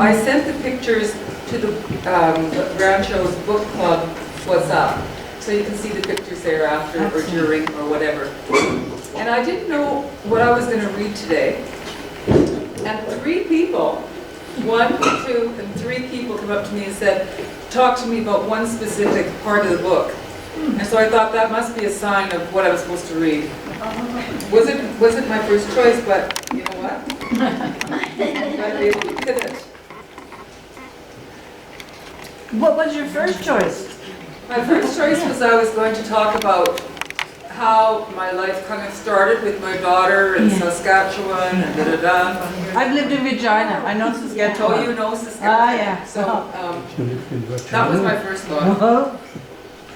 I sent the pictures to the Rancho's book club What's Up. So you can see the pictures there after or during or whatever. And I didn't know what I was going to read today. And 3 people, 1, 2, and 3 people come up to me and said, talk to me about one specific part of the book. And so I thought that must be a sign of what I was supposed to read. Wasn't my first choice, but you know what? I'd be able to pivot. What was your first choice? My first choice was I was going to talk about how my life kind of started with my daughter in Saskatchewan and da-da-da. I've lived in Regina. I know Saskatchewan. Oh, you know Saskatchewan. Ah, yeah. So that was my first thought.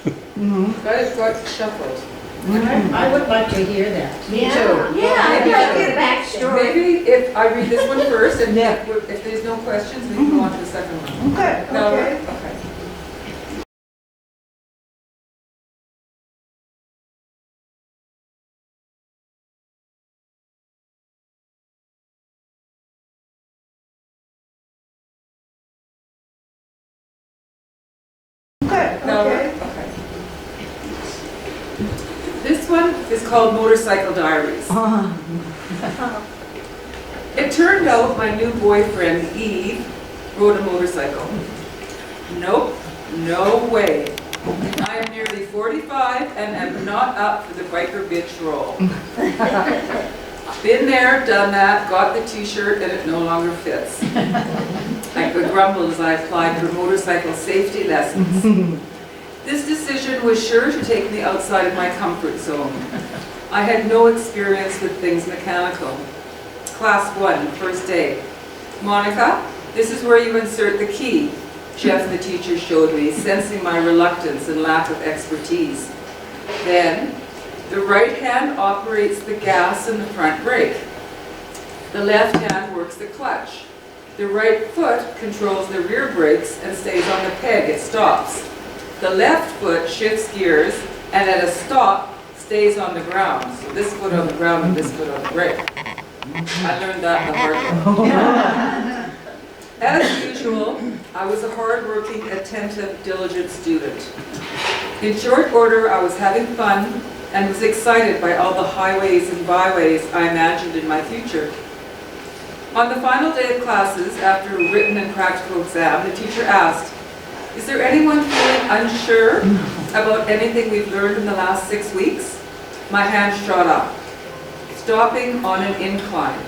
But it got shuffled. I would like to hear that. Me too. Yeah, I'd like to get a backstory. Maybe if I read this one first, and Yeah. if there's no questions, we can go on to the second one. Okay. No, Okay. okay. Okay. No, Okay. okay. This one is called Motorcycle Diaries. It turned out my new boyfriend, Yves, rode a motorcycle. Nope, no way. I am nearly 45 and am not up for the biker bitch role. Been there, done that, got the t-shirt, and it no longer fits. I could grumble as I applied for motorcycle safety lessons. This decision was sure to take me outside of my comfort zone. I had no experience with things mechanical. Class 1, first day. Monica, this is where you insert the key. Jeff, the teacher, showed me, sensing my reluctance and lack of expertise. Then, the right hand operates the gas and the front brake. The left hand works the clutch. The right foot controls the rear brakes and stays on the peg, it stops. The left foot shifts gears and at a stop stays on the ground. So this foot on the ground and this foot on the brake. I learned that the hard way. As usual, I was a hard-working, attentive, diligent student. In short order, I was having fun and was excited by all the highways and byways I imagined in my future. On the final day of classes, after a written and practical exam, the teacher asked, "Is there anyone feeling unsure about anything we've learned in the last 6 weeks?" My hand shot up. Stopping on an incline.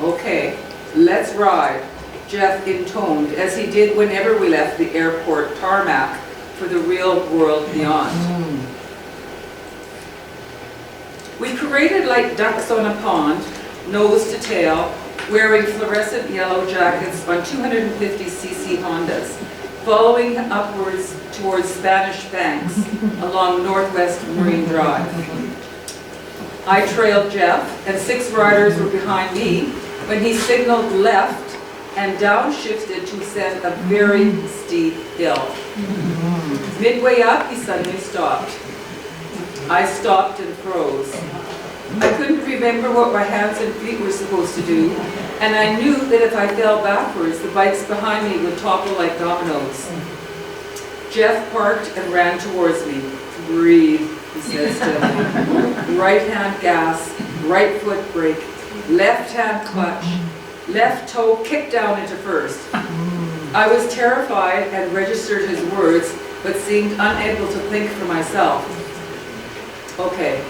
"Okay, let's ride," Jeff intoned, as he did whenever we left the airport tarmac for the real world beyond. We paraded like ducks on a pond, nose to tail, wearing fluorescent yellow jackets on 250cc Hondas, following upwards towards Spanish Banks along Northwest Marine Drive. I trailed Jeff, and 6 riders were behind me when he signaled left and downshifted to ascend a very steep hill. Midway up, he suddenly stopped. I stopped and froze. I couldn't remember what my hands and feet were supposed to do, and I knew that if I fell backwards, the bikes behind me would topple like dominoes. Jeff parked and ran towards me. "Breathe," he said steadily. Right hand gas, right foot brake, left hand clutch, left toe kicked down into first. I was terrified and registered his words, but seemed unable to think for myself. "Okay,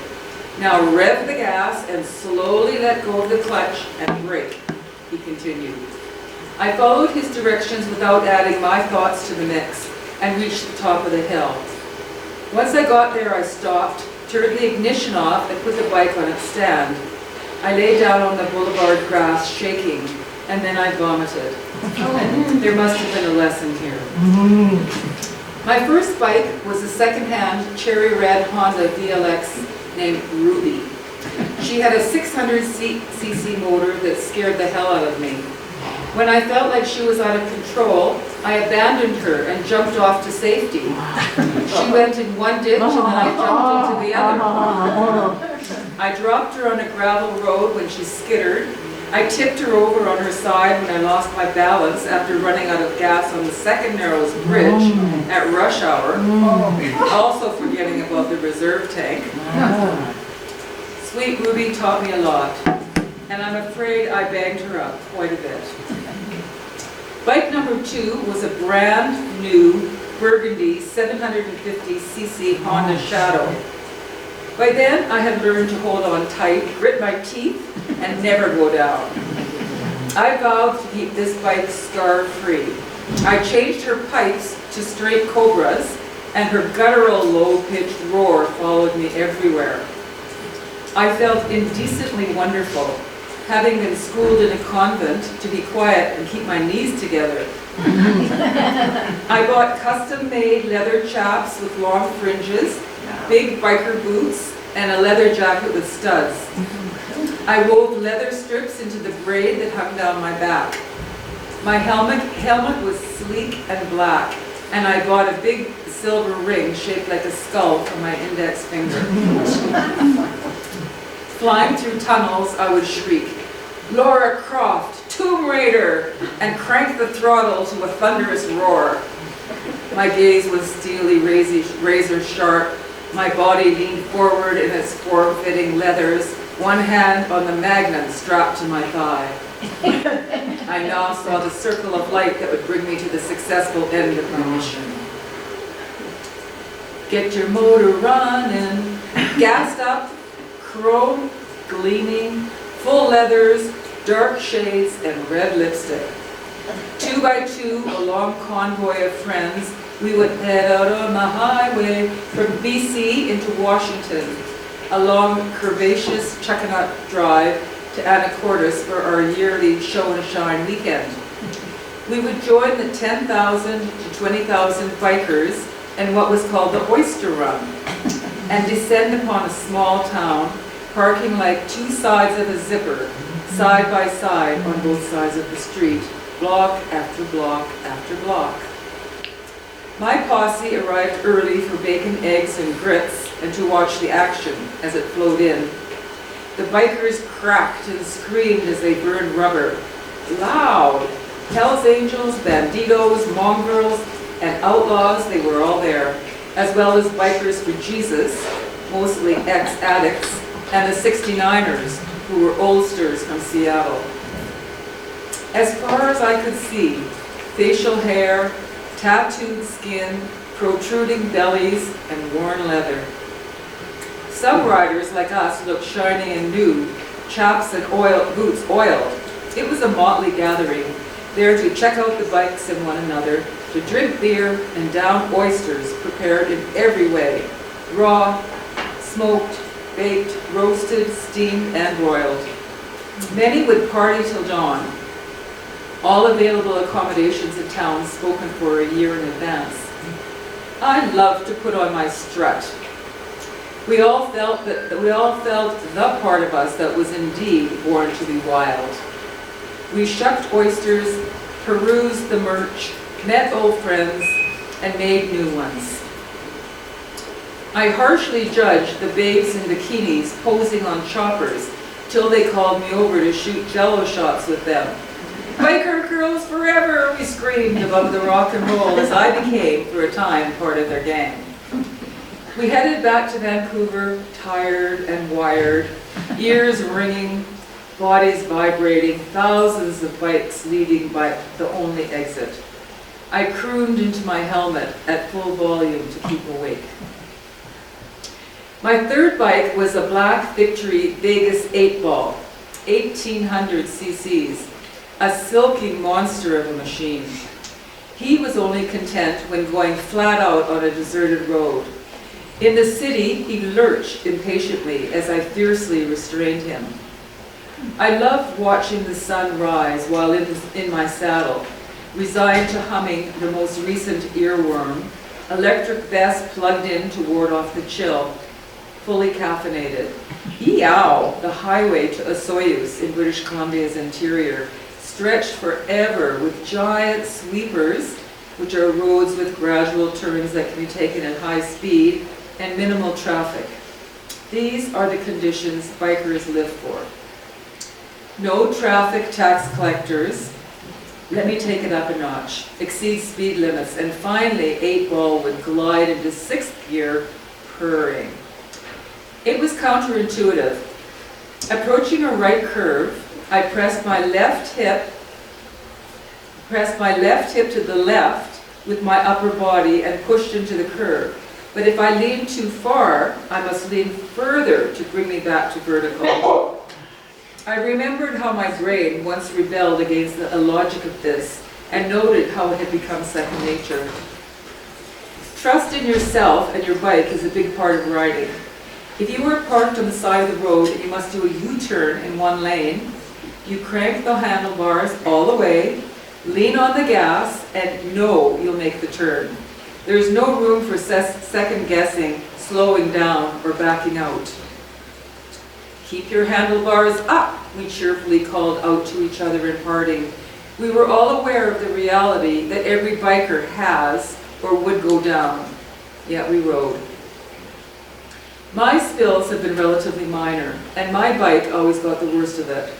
now rev the gas and slowly let go of the clutch and brake," he continued. I followed his directions without adding my thoughts to the mix and reached the top of the hill. Once I got there, I stopped, turned the ignition off, and put the bike on its stand. I lay down on the boulevard grass, shaking, and then I vomited. There must have been a lesson here. My first bike was a second-hand cherry red Honda VLX named Ruby. She had a 600cc motor that scared the hell out of me. When I felt like she was out of control, I abandoned her and jumped off to safety. She went in one ditch and then I jumped into the other. I dropped her on a gravel road when she skittered, I tipped her over on her side when I lost my balance after running out of gas on the second narrowest bridge at rush hour, also forgetting about the reserve tank. Sweet Ruby taught me a lot, and I'm afraid I banged her up quite a bit. Bike number 2 was a brand new burgundy 750cc Honda Shadow. By then, I had learned to hold on tight, grit my teeth, and never go down. I vowed to keep this bike scar-free. I changed her pipes to straight Cobras, and her guttural low-pitched roar followed me everywhere. I felt indecently wonderful, having been schooled in a convent to be quiet and keep my knees together. I bought custom-made leather chaps with long fringes, big biker boots, and a leather jacket with studs. I wove leather strips into the braid that hung down my back. My helmet was sleek and black, and I bought a big silver ring shaped like a skull for my index finger. Flying through tunnels, I would shriek, "Laura Croft, Tomb Raider," and crank the throttle to a thunderous roar. My gaze was steely, razor sharp. My body leaned forward in its form-fitting leathers, one hand on the magnet strapped to my thigh. I now saw the circle of light that would bring me to the successful end of my mission. Get your motor running, gassed up, chrome gleaming, full leathers, dark shades, and red lipstick. 2 by 2, a long convoy of friends, we would head out on the highway from BC into Washington, along curvaceous Chuckanut Drive to Anacortes for our yearly show and shine weekend. We would join the 10,000 to 20,000 bikers in what was called the Oyster Run, and descend upon a small town, parking like 2 sides of a zipper, side by side on both sides of the street, block after block after block. My posse arrived early for bacon, eggs, and grits, and to watch the action as it flowed in. The bikers cracked and screamed as they burned rubber. Loud! Hells Angels, Banditos, Mongrels, and outlaws, they were all there, as well as bikers for Jesus, mostly ex-addicts, and the 69ers, who were oldsters from Seattle. As far as I could see, facial hair, tattooed skin, protruding bellies, and worn leather. Some riders like us looked shiny and new, chaps and boots oiled. It was a motley gathering, there to check out the bikes and one another, to drink beer and down oysters prepared in every way, raw, smoked, baked, roasted, steamed, and broiled. Many would party till dawn. All available accommodations in town spoken for a year in advance. I loved to put on my strut. We all felt the part of us that was indeed born to be wild. We shucked oysters, perused the merch, met old friends, and made new ones. I harshly judged the babes in bikinis posing on choppers till they called me over to shoot jello shots with them. "Biker girls forever," we screamed above the rock and roll as I became, for a time, part of their gang. We headed back to Vancouver, tired and wired, ears ringing, bodies vibrating, thousands of bikes leading by the only exit. I crooned into my helmet at full volume to keep awake. My third bike was a black Victory Vegas 8-ball, 1800 cc's, a silky monster of a machine. He was only content when going flat out on a deserted road. In the city, he lurched impatiently as I fiercely restrained him. I loved watching the sun rise while in my saddle, resigned to humming the most recent earworm, electric vest plugged in to ward off the chill, fully caffeinated. Eow! The highway to Osoyoos in British Columbia's interior stretched forever with giant sweepers, which are roads with gradual turns that can be taken at high speed, and minimal traffic. These are the conditions bikers live for. no traffic tax collectors. Let me take it up a notch. Exceed speed limits. And finally, 8-ball would glide into 6th gear, purring. It was counterintuitive. Approaching a right curve, I pressed my left hip to the left with my upper body and pushed into the curve. But if I leaned too far, I must lean further to bring me back to vertical. I remembered how my brain once rebelled against the illogic of this and noted how it had become second nature. Trust in yourself and your bike is a big part of riding. If you are parked on the side of the road and you must do a U-turn in one lane, you crank the handlebars all the way, lean on the gas, and know you'll make the turn. There is no room for second guessing, slowing down, or backing out. Keep your handlebars up, we cheerfully called out to each other in parting. We were all aware of the reality that every biker has or would go down, yet we rode. My spills have been relatively minor, and my bike always got the worst of it.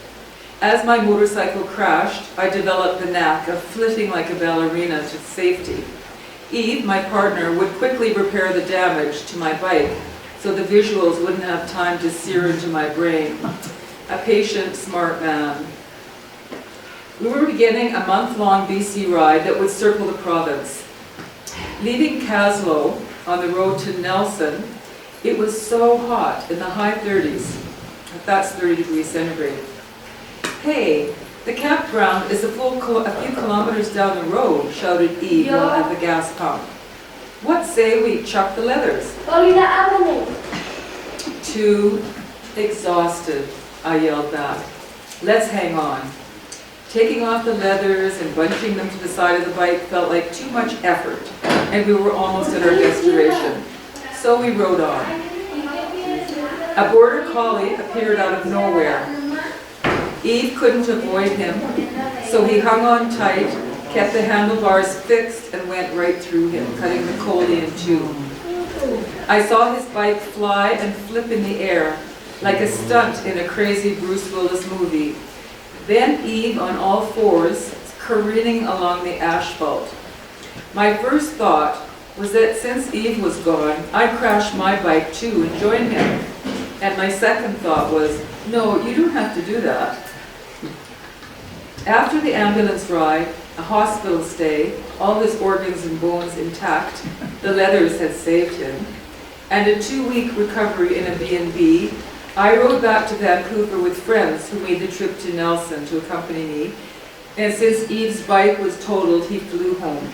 As my motorcycle crashed, I developed the knack of flitting like a ballerina to safety. Yves, my partner, would quickly repair the damage to my bike so the visuals wouldn't have time to sear into my brain. A patient, smart man. We were beginning a month-long BC ride that would circle the province. Leaving Caslow on the road to Nelson, it was so hot in the high 30s. That's 30 degrees centigrade. Hey, the campground is a few kilometers down the road, shouted Yves while at the gas pump. What say we chuck the leathers? Too exhausted, I yelled back. Let's hang on. Taking off the leathers and bunching them to the side of the bike felt like too much effort, and we were almost at our destination. So we rode on. A border collie appeared out of nowhere. Yves couldn't avoid him, so he hung on tight, kept the handlebars fixed, and went right through him, cutting the collie in two. I saw his bike fly and flip in the air, like a stunt in a crazy Bruce Willis movie. Then Yves on all fours, careening along the asphalt. My first thought was that since Yves was gone, I'd crash my bike too and join him. And my second thought was, no, you don't have to do that. After the ambulance ride, a hospital stay, all his organs and bones intact, the leathers had saved him, and a 2-week recovery in a B&B, I rode back to Vancouver with friends who made the trip to Nelson to accompany me, and since Yves' bike was totaled, he flew home.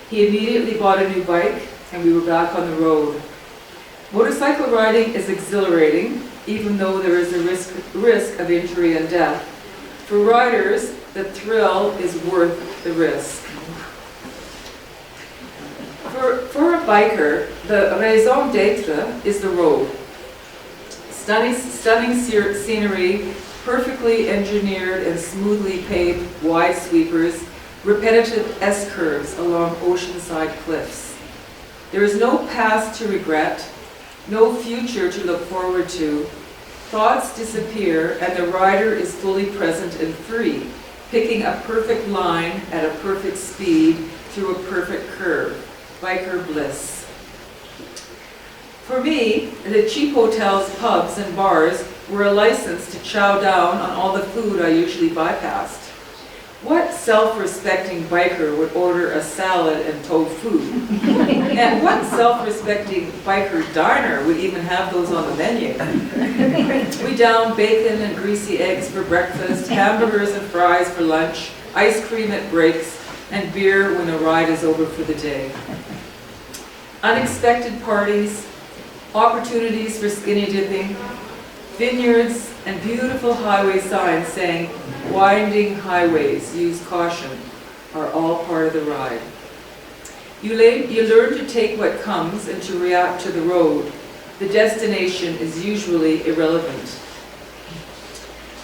He immediately bought a new bike, and we were back on the road. Motorcycle riding is exhilarating, even though there is a risk of injury and death. For riders, the thrill is worth the risk. For a biker, the raison d'être is the road. Stunning scenery, perfectly engineered and smoothly paved wide sweepers, repetitive S-curves along oceanside cliffs. There is no past to regret, no future to look forward to. Thoughts disappear and the rider is fully present and free, picking a perfect line at a perfect speed through a perfect curve. Biker bliss. For me, the cheap hotels, pubs, and bars were a license to chow down on all the food I usually bypassed. What self-respecting biker would order a salad and tofu? And what self-respecting biker diner would even have those on the menu? We downed bacon and greasy eggs for breakfast, hamburgers and fries for lunch, ice cream at breaks, and beer when the ride is over for the day. Unexpected parties, opportunities for skinny dipping, vineyards, and beautiful highway signs saying, "Winding highways, use caution," are all part of the ride. You learn to take what comes and to react to the road. The destination is usually irrelevant.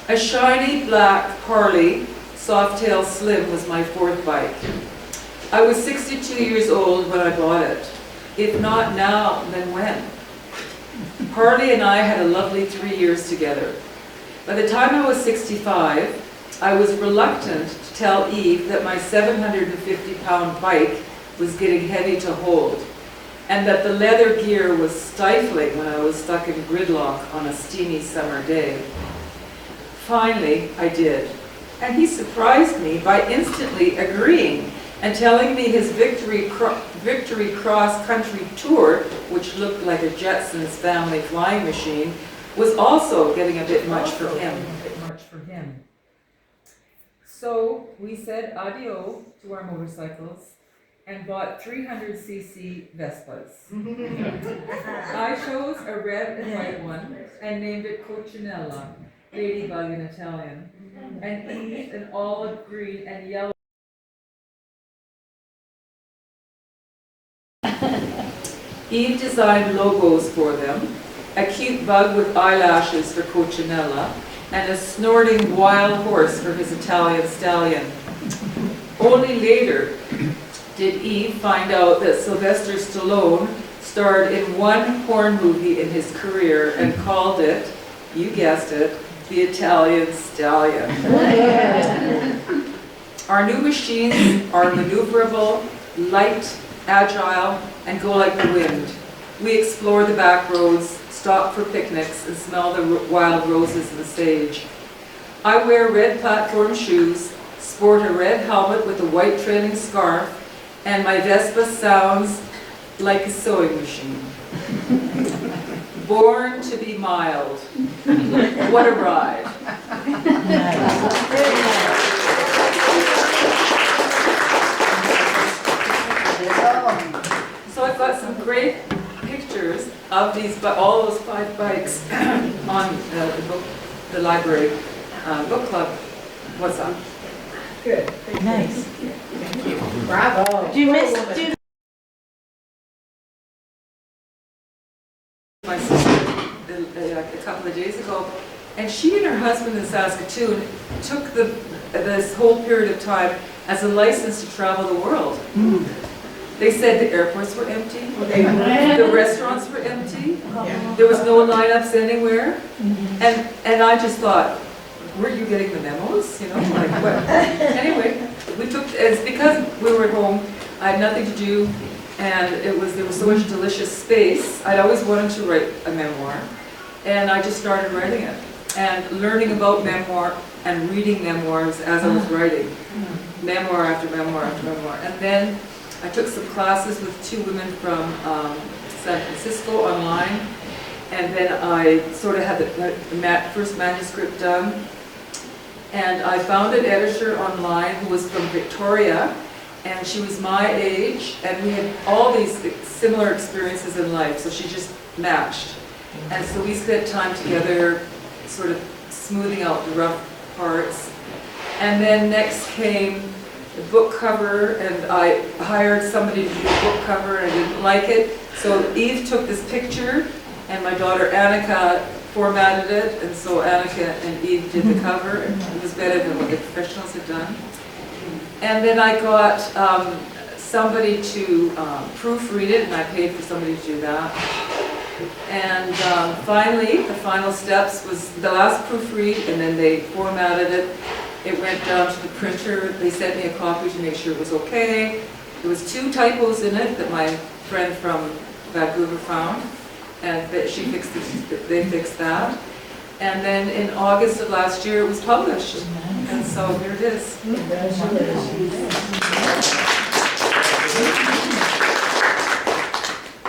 A shiny black Harley Softail Slim was my fourth bike. I was 62 years old when I bought it. If not now, then when? Harley and I had a lovely 3 years together. By the time I was 65, I was reluctant to tell Yves that my 750-pound bike was getting heavy to hold, and that the leather gear was stifling when I was stuck in gridlock on a steamy summer day. Finally, I did, and he surprised me by instantly agreeing and telling me his Victory Cross Country tour, which looked like a Jetsons family flying machine, was also getting a bit much for him. So we said adieu to our motorcycles and bought 300cc Vespas. I chose a red and white one and named it Coccinella, ladybug in Italian, and Yves an olive green and yellow. Yves designed logos for them, a cute bug with eyelashes for Coccinella, and a snorting wild horse for his Italian stallion. Only later did Yves find out that Sylvester Stallone starred in one porn movie in his career and called it, you guessed it, the Italian Stallion. Our new machines are maneuverable, light, agile, and go like the wind. We explore the back roads, stop for picnics, and smell the wild roses and sage. I wear red platform shoes, sport a red helmet with a white trailing scarf, and my Vespa sounds like a sewing machine. Born to be mild. What a ride. So I've got some great pictures of these, all those 5 bikes on the library book club. What's up? Good. Nice. Bravo. Do you miss, My sister a couple of days ago, and she and her husband in Saskatoon took this whole period of time as a license to travel the world. They said the airports were empty, the restaurants were empty, there was no lineups anywhere, and I just thought, were you getting the memos? You know, like what? Anyway, it's because we were at home, I had nothing to do, and there was so much delicious space. I'd always wanted to write a memoir, and I just started writing it, and learning about memoir and reading memoirs as I was writing, memoir after memoir after memoir. And then I took some classes with 2 women from San Francisco online, and then I sort of had the first manuscript done, and I found an editor online who was from Victoria, and she was my age, and we had all these similar experiences in life, so she just matched. And so we spent time together sort of smoothing out the rough parts. And then next came the book cover, and I hired somebody to do the book cover, and I didn't like it. So Yves took this picture, and my daughter Anika formatted it, and so Anika and Yves did the cover, and it was better than what the professionals had done. And then I got somebody to proofread it, and I paid for somebody to do that. And finally, the final steps was the last proofread, and then they formatted it. It went down to the printer. They sent me a copy to make sure it was okay. There was 2 typos in it that my friend from Vancouver found, and that she fixed it, they fixed that. And then in August of last year, it was published. And so here it is.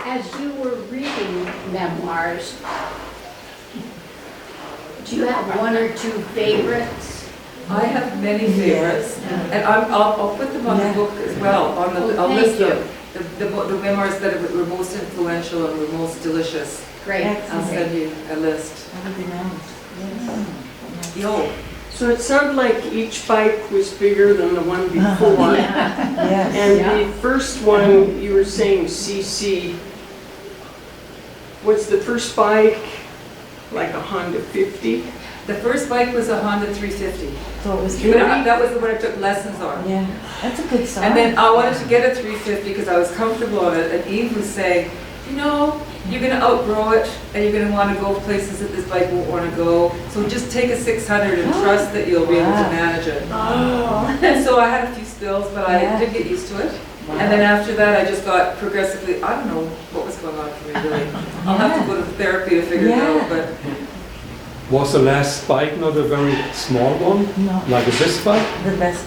As you were reading memoirs, do you have 1 or 2 favorites? I have many favorites, and I'll put them on the book as well. I'll list them. The memoirs that were most influential and were most delicious. Great. I'll send you a list. Yo. So it sounded like each bike was bigger than the one before. yes. And the first one, you were saying CC, was the first bike like a Honda 50? The first bike was a Honda 350. So it was But that was the one I took lessons on. Yeah, that's a good song. And then I wanted to get a 350 because I was comfortable on it, and Yves was saying, you know, you're gonna outgrow it, and you're gonna wanna go places that this bike won't wanna go. So just take a 600 and trust that you'll be able to Wow. manage it. Oh. And so I had a few spills, but I Yeah. did get used to it. And then after that, I just got progressively, I don't know what was going on for me really. I'll have to go to therapy to figure it Yeah. out, but Was the last bike not a very small one, No, like a Vespa? the best.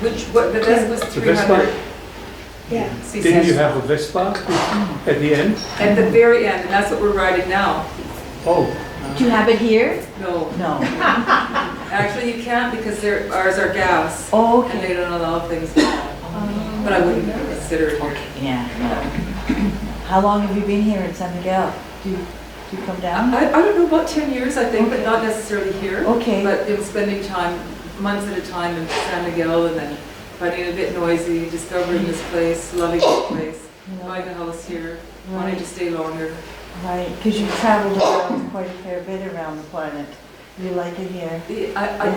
the best was The Vespa? 300 Yeah. cc. Didn't you have a Vespa at the end? At the very end, and that's what we're riding now. Oh, Do you have it here? No, No. actually you can't because ours are gas, Oh, and okay. they don't allow things like that. But I wouldn't consider it here. Yeah, no. How long have you been here in San Miguel? Do you come down? I don't know, about 10 years I think, but not necessarily here. Okay. But in spending time, months at a time in San Miguel, and then finding it a bit noisy, discovering this place, loving this place, buying a house here, wanting to stay longer. Right, because you've traveled around quite a fair bit around the planet. You like it here?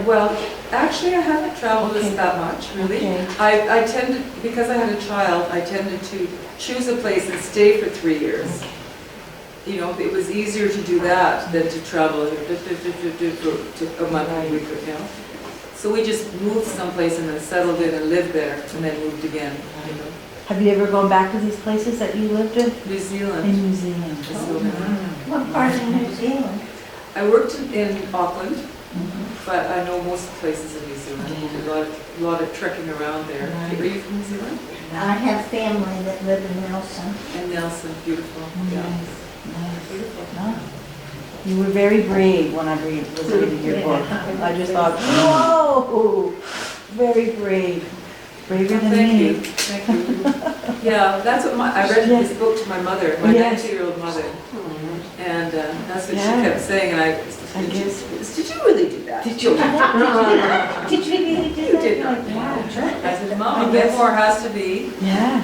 Well, actually I haven't traveled Okay. that much, really. Okay. I tended, because I had a child, I tended to choose a place and stay for 3 years. You know, it was easier to do that than to travel to a month or a week, you know. So we just moved someplace and then settled in and lived there and then moved again, you know. Have you ever gone back to these places that you lived in? New Zealand. In New Zealand. I still never- What part of New Zealand? I worked in Auckland, but I know most places in New Zealand. A lot of trekking around there. Right. Are you from New Zealand? I have family that live in Nelson. And Nelson, beautiful. Yeah. Nice. Beautiful. No. You were very brave when I was reading your book. I just thought, whoa, very brave. Braver than Thank you, me. thank you. Yeah, that's what I read this book to my mother, my Yes. 90-year-old mother. And that's what Yeah. she kept saying, and I guess. did you really do that? Did you? Did you really do You that? did not. Like, wow. I said, Mom, I a guess- memoir has to be Yeah,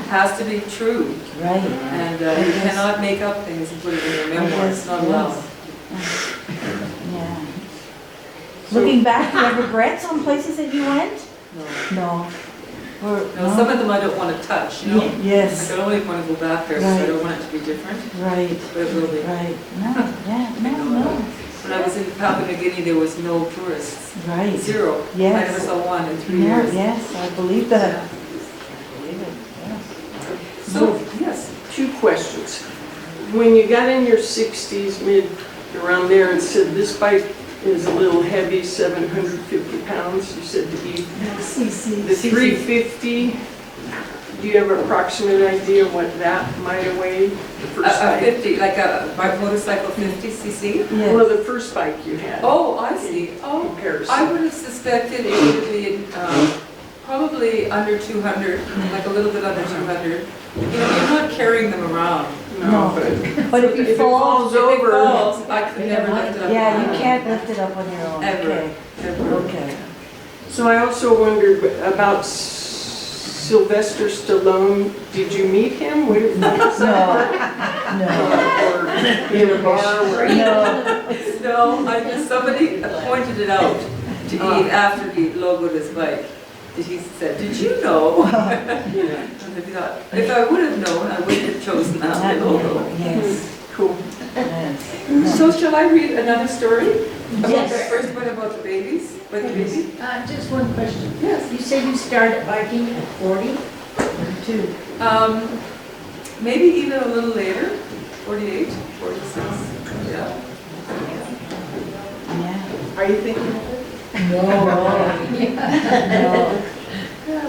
true. right. And I you guess- cannot make up things and put it in your I memoir, guess, it's not yes. allowed. Yeah. Looking back, do you have regrets on places that you went? No. No. Or, No, some of them I don't want to touch, you know? Yes, I don't really want to go back there, because I don't want it to be different, right, but it will be. right. No, yeah, no, When I was in Papua New Guinea, there was no tourists, right. zero. Yes. I never saw one in 3 No, years. yes, I believe that. Yeah. I believe it, yes. So, yes, 2 questions. When you got in your 60s, around there, and said this bike is a little heavy, 750 pounds, you said to Yves. The 350, do you have an approximate idea what that might have weighed? The first a bike? 50, like my motorcycle 50 cc. Well, Yes. the first bike you had. Oh, I see. Oh, Comparison. I would have suspected it would have been probably under 200, like a little bit under 200. You know, you're not carrying them around. No. but But if if you it fall, falls If it over, falls, I could never lift it up. yeah, on you my own. can't lift it up on your own. Ever. Okay, Ever. okay. So I also wondered about Sylvester Stallone. Did you meet him? What was that? No, Or in a bar where no. No, I just, somebody pointed it out to Yves after he logoed his bike. He said, did you know? Yeah. And I thought, if I would have known, I wouldn't have chosen that logo. Yes, Cool. yes. So shall I read another story? About Yes. the first one about the babies? By the baby? Just one question. Yes. You said you started biking at 40? 2. Maybe even a little later, 48, 46. Yeah. Yeah. Are you thinking of it? No. No.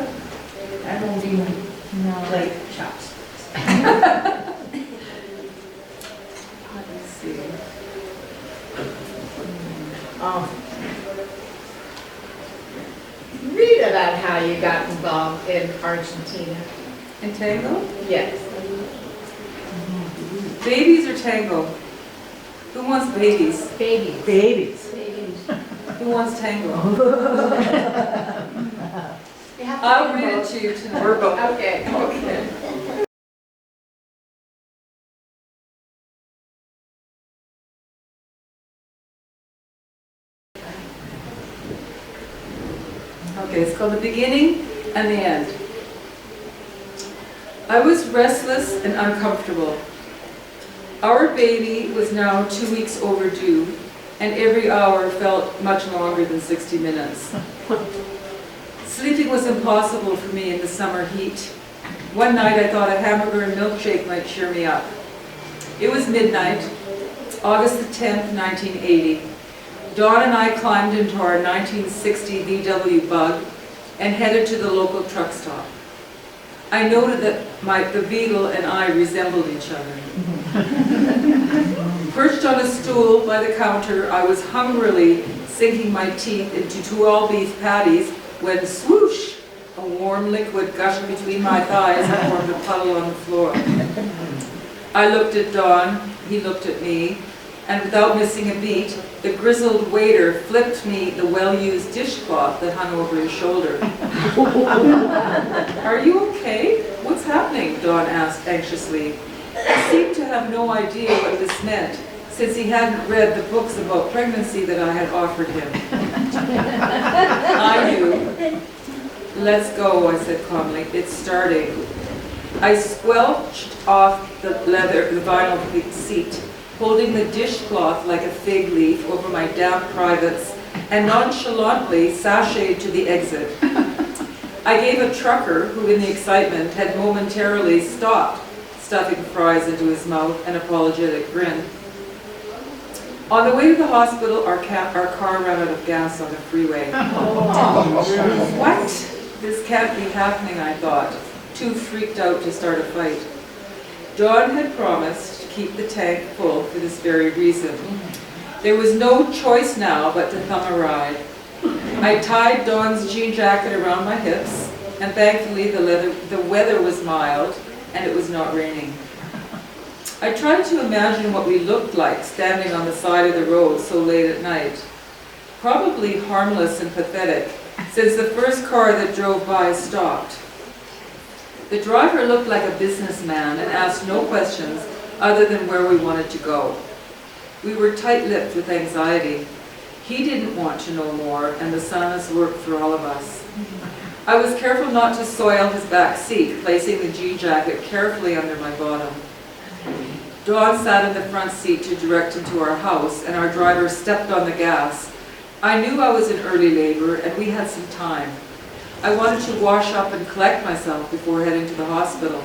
I don't even No. like chops. Let's see. Read about how you got involved in Argentina. In tango? Yes. Babies or tango? Who wants babies? Babies. Babies. Babies. Who wants tango? You have to I'll do read it both. to you tonight. We're both. Okay. Okay. Okay, it's called The Beginning and the End. I was restless and uncomfortable. Our baby was now 2 weeks overdue, and every hour felt much longer than 60 minutes. Sleeping was impossible for me in the summer heat. One night I thought a hamburger and milkshake might cheer me up. It was midnight, August the 10th, 1980. Dawn and I climbed into our 1960 VW Bug and headed to the local truck stop. I noted that the Beetle and I resembled each other. Perched on a stool by the counter, I was hungrily sinking my teeth into 2 all-beef patties when swoosh, a warm liquid gushed between my thighs and formed a puddle on the floor. I looked at Don, he looked at me, and without missing a beat, the grizzled waiter flipped me the well-used dishcloth that hung over his shoulder. "Are you okay? What's happening?" Don asked anxiously. He seemed to have no idea what this meant, since he hadn't read the books about pregnancy that I had offered him. I knew. "Let's go," I said calmly. "It's starting." I squelched off the vinyl seat, holding the dishcloth like a fig leaf over my damp privates, and nonchalantly sashayed to the exit. I gave a trucker, who in the excitement had momentarily stopped stuffing fries into his mouth, an apologetic grin. On the way to the hospital, our car ran out of gas on the freeway. What? This can't be happening, I thought, too freaked out to start a fight. Dawn had promised to keep the tank full for this very reason. There was no choice now but to thumb a ride. I tied Dawn's jean jacket around my hips, and thankfully the weather was mild and it was not raining. I tried to imagine what we looked like standing on the side of the road so late at night. Probably harmless and pathetic, since the first car that drove by stopped. The driver looked like a businessman and asked no questions other than where we wanted to go. We were tight-lipped with anxiety. He didn't want to know more, and the sun has worked for all of us. I was careful not to soil his back seat, placing the jean jacket carefully under my bottom. Dawn sat in the front seat to direct into our house, and our driver stepped on the gas. I knew I was in early labor, and we had some time. I wanted to wash up and collect myself before heading to the hospital.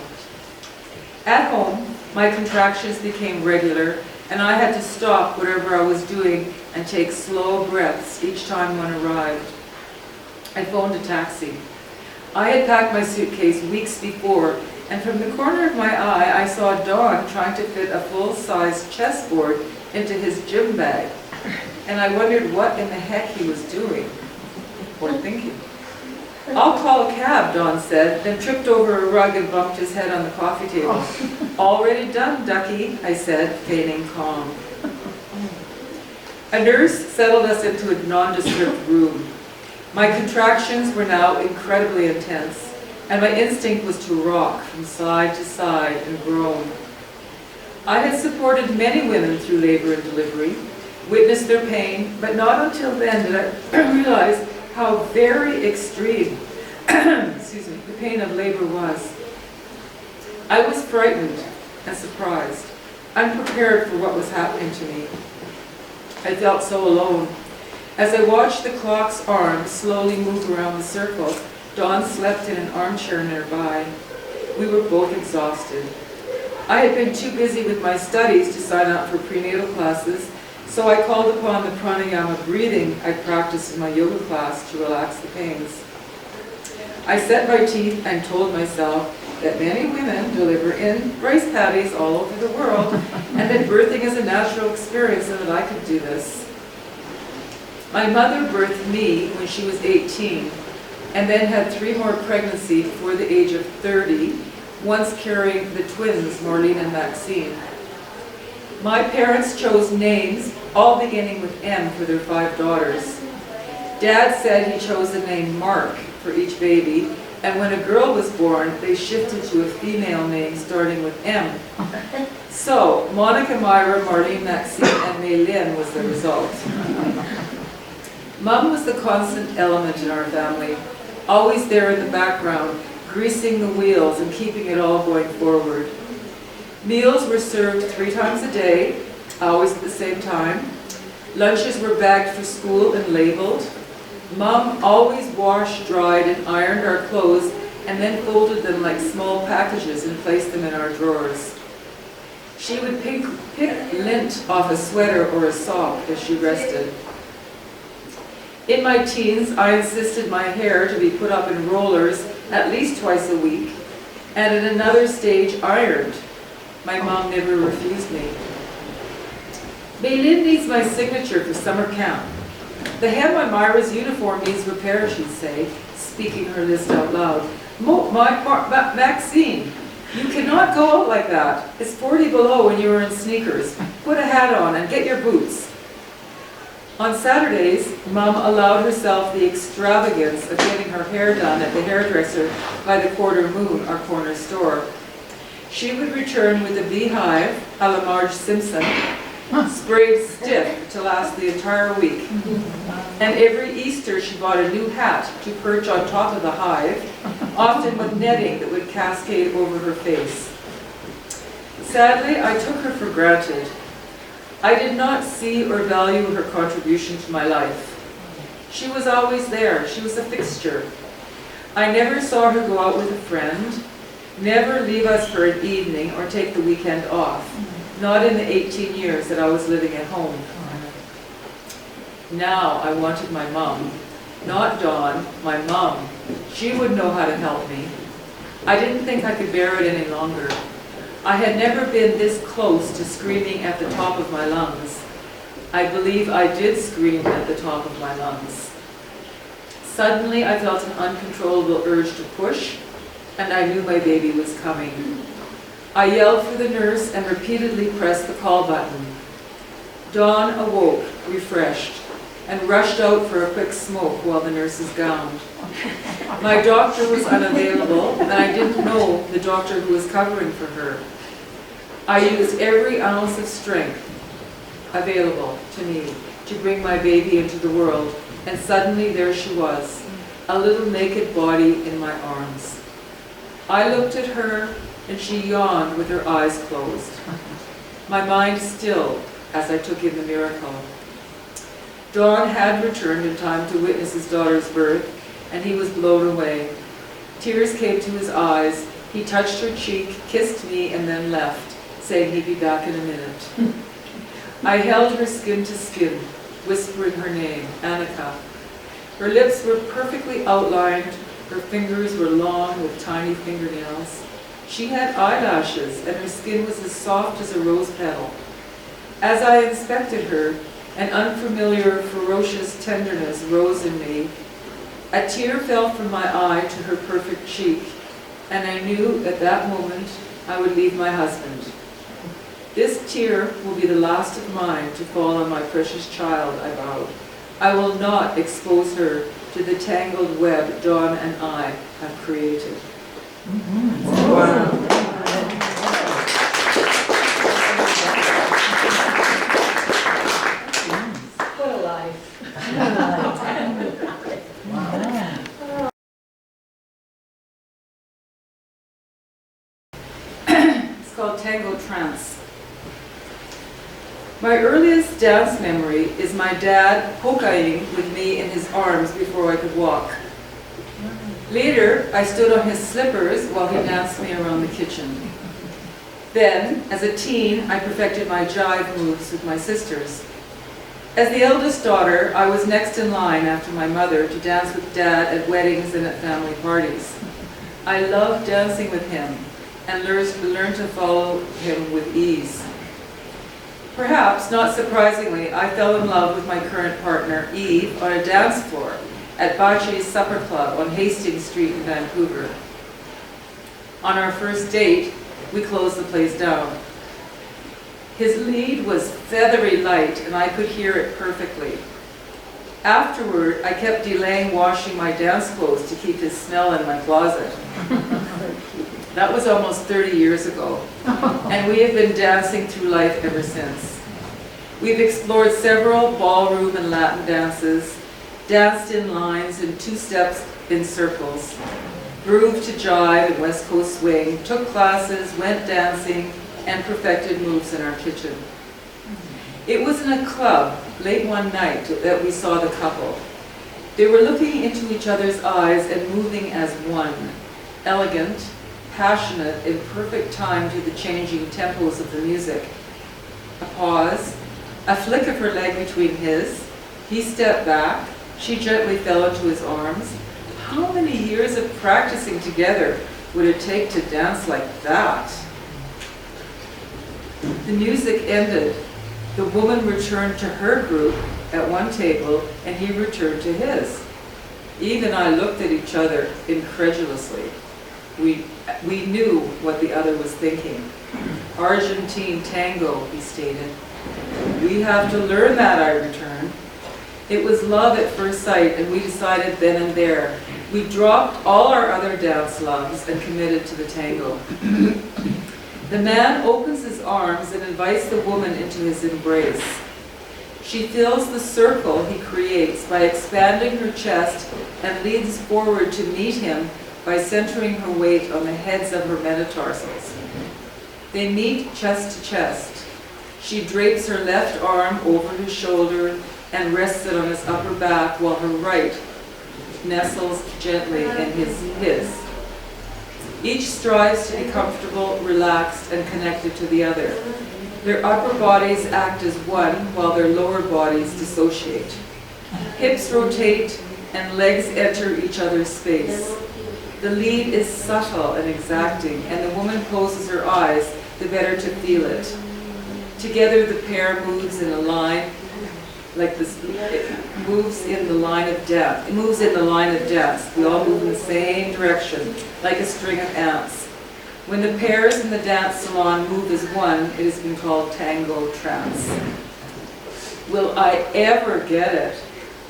At home, my contractions became regular, and I had to stop whatever I was doing and take slow breaths each time one arrived. I phoned a taxi. I had packed my suitcase weeks before, and from the corner of my eye, I saw Don trying to fit a full-size chessboard into his gym bag, and I wondered what in the heck he was doing, or thinking. "I'll call a cab," Don said, then tripped over a rug and bumped his head on the coffee table. "Already done, ducky," I said, feigning calm. A nurse settled us into a nondescript room. My contractions were now incredibly intense, and my instinct was to rock from side to side and groan. I had supported many women through labor and delivery, witnessed their pain, but not until then did I realize how very extreme the pain of labor was. I was frightened and surprised, unprepared for what was happening to me. I felt so alone. As I watched the clock's arm slowly move around the circle, Dawn slept in an armchair nearby. We were both exhausted. I had been too busy with my studies to sign up for prenatal classes, so I called upon the pranayama breathing I practiced in my yoga class to relax the pains. I set my teeth and told myself that many women deliver in rice paddies all over the world, and that birthing is a natural experience and that I could do this. My mother birthed me when she was 18, and then had 3 more pregnancies before the age of 30, once carrying the twins, Marlene and Maxine. My parents chose names, all beginning with M, for their 5 daughters. Dad said he chose the name Mark for each baby, and when a girl was born, they shifted to a female name starting with M. So, Monica, Myra, Marlene, Maxine, and Maylin was the result. Mom was the constant element in our family, always there in the background, greasing the wheels and keeping it all going forward. Meals were served 3 times a day, always at the same time. Lunches were bagged for school and labeled. Mom always washed, dried, and ironed our clothes and then folded them like small packages and placed them in our drawers. She would pick lint off a sweater or a sock as she rested. In my teens, I insisted my hair to be put up in rollers at least twice a week, and at another stage ironed. My mom never refused me. Maylin needs my signature for summer camp. The hem on Myra's uniform needs repair, she'd say, speaking her list out loud. Maxine, you cannot go out like that. It's 40 below and you are in sneakers. Put a hat on and get your boots. On Saturdays, Mom allowed herself the extravagance of getting her hair done at the hairdresser by the Quarter Moon, our corner store. She would return with a beehive, a la Marge Simpson, sprayed stiff to last the entire week. And every Easter she bought a new hat to perch on top of the hive, often with netting that would cascade over her face. Sadly, I took her for granted. I did not see or value her contribution to my life. She was always there. She was a fixture. I never saw her go out with a friend, never leave us for an evening or take the weekend off. Not in the 18 years that I was living at home. Now I wanted my mom. Not Dawn, my mom. She would know how to help me. I didn't think I could bear it any longer. I had never been this close to screaming at the top of my lungs. I believe I did scream at the top of my lungs. Suddenly I felt an uncontrollable urge to push, and I knew my baby was coming. I yelled for the nurse and repeatedly pressed the call button. Dawn awoke, refreshed, and rushed out for a quick smoke while the nurses gowned. My doctor was unavailable, and I didn't know the doctor who was covering for her. I used every ounce of strength available to me to bring my baby into the world, and suddenly there she was, a little naked body in my arms. I looked at her, and she yawned with her eyes closed. My mind stilled as I took in the miracle. Dawn had returned in time to witness his daughter's birth, and he was blown away. Tears came to his eyes. He touched her cheek, kissed me, and then left, saying he'd be back in a minute. I held her skin to skin, whispering her name, Anika. Her lips were perfectly outlined. Her fingers were long with tiny fingernails. She had eyelashes, and her skin was as soft as a rose petal. As I inspected her, an unfamiliar, ferocious tenderness rose in me. A tear fell from my eye to her perfect cheek, and I knew at that moment I would leave my husband. This tear will be the last of mine to fall on my precious child, I vowed. I will not expose her to the tangled web Dawn and I have created. Wow. What a life. It's called Tango Trance. My earliest dance memory is my dad polkaing with me in his arms before I could walk. Later, I stood on his slippers while he danced me around the kitchen. Then, as a teen, I perfected my jive moves with my sisters. As the eldest daughter, I was next in line after my mother to dance with Dad at weddings and at family parties. I loved dancing with him and learned to follow him with ease. Perhaps, not surprisingly, I fell in love with my current partner, Yves, on a dance floor at Bachi's Supper Club on Hastings Street in Vancouver. On our first date, we closed the place down. His lead was feathery light, and I could hear it perfectly. Afterward, I kept delaying washing my dance clothes to keep his smell in my closet. That was almost 30 years ago, and we have been dancing through life ever since. We've explored several ballroom and Latin dances, danced in lines and two-steps in circles, grooved to jive and West Coast swing, took classes, went dancing, and perfected moves in our kitchen. It was in a club late one night that we saw the couple. They were looking into each other's eyes and moving as one, elegant, passionate, in perfect time to the changing tempos of the music. A pause, a flick of her leg between his, he stepped back, she gently fell into his arms. How many years of practicing together would it take to dance like that? The music ended. The woman returned to her group at one table, and he returned to his. Eve and I looked at each other incredulously. We knew what the other was thinking. Argentine tango, he stated. We have to learn that, I returned. It was love at first sight, and we decided then and there. We dropped all our other dance loves and committed to the tango. The man opens his arms and invites the woman into his embrace. She fills the circle he creates by expanding her chest and leans forward to meet him by centering her weight on the heads of her metatarsals. They meet chest to chest. She drapes her left arm over his shoulder and rests it on his upper back while her right nestles gently in his. Each strives to be comfortable, relaxed, and connected to the other. Their upper bodies act as one while their lower bodies dissociate. Hips rotate and legs enter each other's space. The lead is subtle and exacting, and the woman closes her eyes the better to feel it. Together the pair moves in a line, like this, it moves in the line of dance. It moves in the line of dance. We all move in the same direction, like a string of ants. When the pairs in the dance salon move as one, it has been called tango trance. Will I ever get it?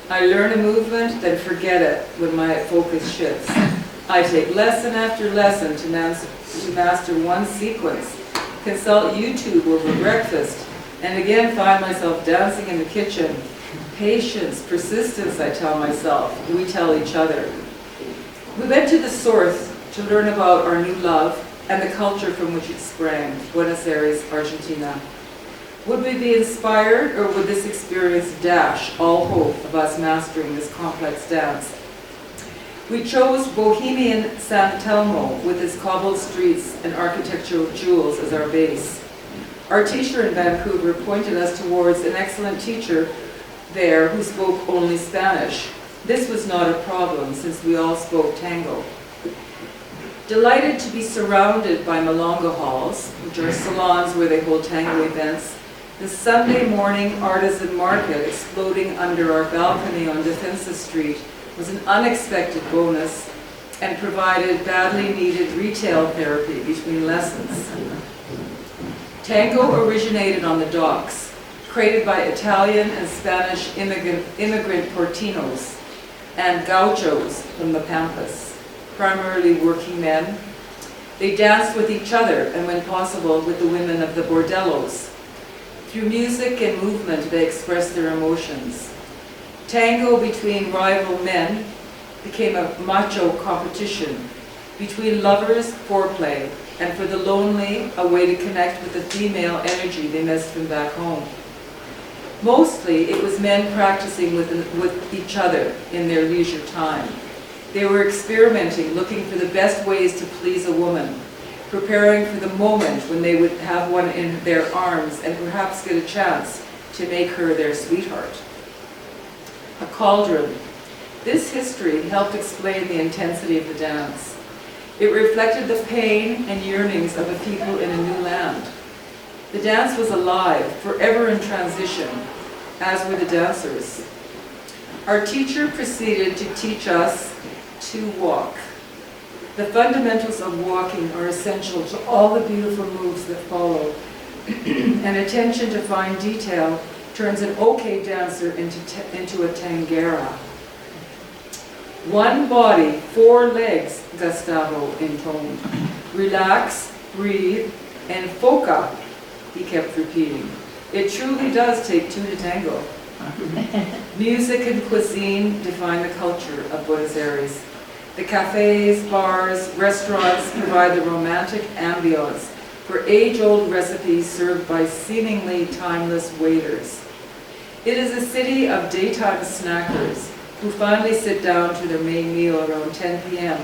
I learn a movement, then forget it when my focus shifts. I take lesson after lesson to master one sequence, consult YouTube over breakfast, and again find myself dancing in the kitchen. Patience, persistence, I tell myself, we tell each other. We went to the source to learn about our new love and the culture from which it sprang, Buenos Aires, Argentina. Would we be inspired, or would this experience dash all hope of us mastering this complex dance? We chose Bohemian San Telmo with its cobbled streets and architectural jewels as our base. Our teacher in Vancouver pointed us towards an excellent teacher there who spoke only Spanish. This was not a problem since we all spoke tango. Delighted to be surrounded by Milonga halls, which are salons where they hold tango events, the Sunday morning artisan market exploding under our balcony on Defensa Street was an unexpected bonus and provided badly needed retail therapy between lessons. Tango originated on the docks, created by Italian and Spanish immigrant portinos and gauchos from the Pampas, primarily working men. They danced with each other and, when possible, with the women of the bordellos. Through music and movement, they expressed their emotions. Tango between rival men became a macho competition. Between lovers, foreplay, and for the lonely, a way to connect with the female energy they missed from back home. Mostly, it was men practicing with each other in their leisure time. They were experimenting, looking for the best ways to please a woman, preparing for the moment when they would have one in their arms and perhaps get a chance to make her their sweetheart. A cauldron. This history helped explain the intensity of the dance. It reflected the pain and yearnings of a people in a new land. The dance was alive, forever in transition, as were the dancers. Our teacher proceeded to teach us to walk. The fundamentals of walking are essential to all the beautiful moves that follow. And attention to fine detail turns an okay dancer into a tangera. One body, 4 legs, Gustavo intoned. Relax, breathe, and foca, he kept repeating. It truly does take 2 to tango. Music and cuisine define the culture of Buenos Aires. The cafes, bars, restaurants provide the romantic ambiance for age-old recipes served by seemingly timeless waiters. It is a city of daytime snackers who finally sit down to their main meal around 10 p.m.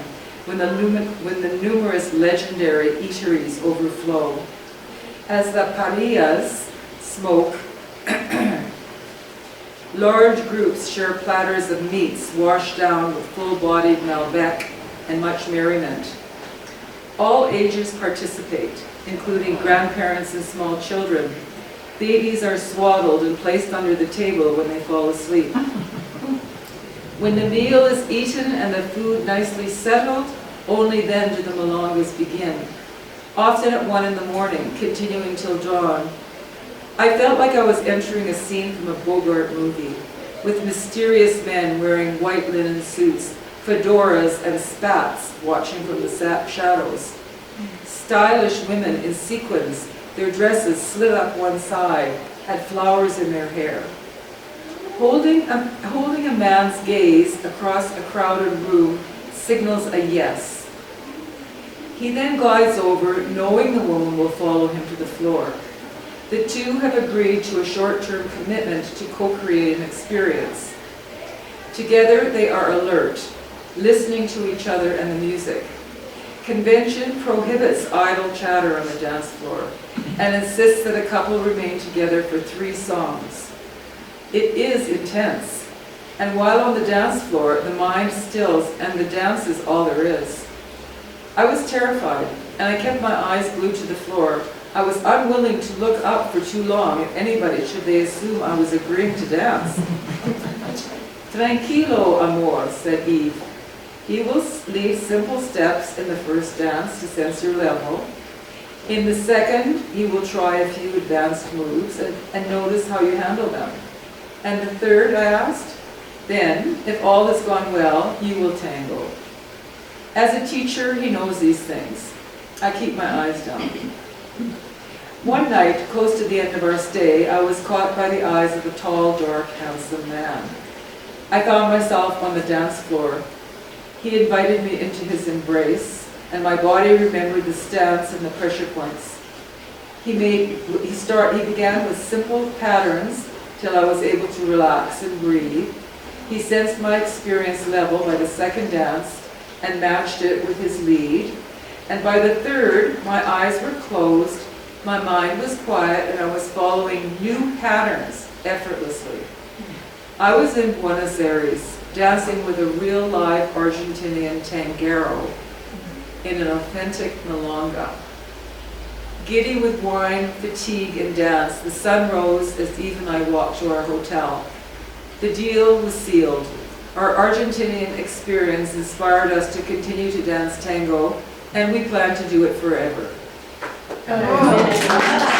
when the numerous legendary eateries overflow. As the parillas smoke, large groups share platters of meats washed down with full-bodied Malbec and much merriment. All ages participate, including grandparents and small children. Babies are swaddled and placed under the table when they fall asleep. When the meal is eaten and the food nicely settled, only then do the milongas begin, often at 1 in the morning, continuing till dawn. I felt like I was entering a scene from a Bogart movie, with mysterious men wearing white linen suits, fedoras and spats watching from the shadows. Stylish women in sequins, their dresses slid up one side, had flowers in their hair. Holding a man's gaze across a crowded room signals a yes. He then glides over, knowing the woman will follow him to the floor. The two have agreed to a short-term commitment to co-create an experience. Together they are alert, listening to each other and the music. Convention prohibits idle chatter on the dance floor and insists that a couple remain together for 3 songs. It is intense, and while on the dance floor, the mind stills and the dance is all there is. I was terrified, and I kept my eyes glued to the floor. I was unwilling to look up for too long at anybody should they assume I was agreeing to dance. Tranquilo, amor, said Yves. He will leave simple steps in the first dance to sense your level. In the second, he will try a few advanced moves and notice how you handle them. And the third, I asked? Then, if all has gone well, you will tango. As a teacher, he knows these things. I keep my eyes down. One night, close to the end of our stay, I was caught by the eyes of a tall, dark, handsome man. I found myself on the dance floor. He invited me into his embrace, and my body remembered the stance and the pressure points. He began with simple patterns till I was able to relax and breathe. He sensed my experience level by the second dance and matched it with his lead. And by the third, my eyes were closed, my mind was quiet, and I was following new patterns effortlessly. I was in Buenos Aires, dancing with a real live Argentinian tanguero in an authentic milonga. Giddy with wine, fatigue, and dance, the sun rose as Yves and I walked to our hotel. The deal was sealed. Our Argentinian experience inspired us to continue to dance tango, and we plan to do it forever. Oh.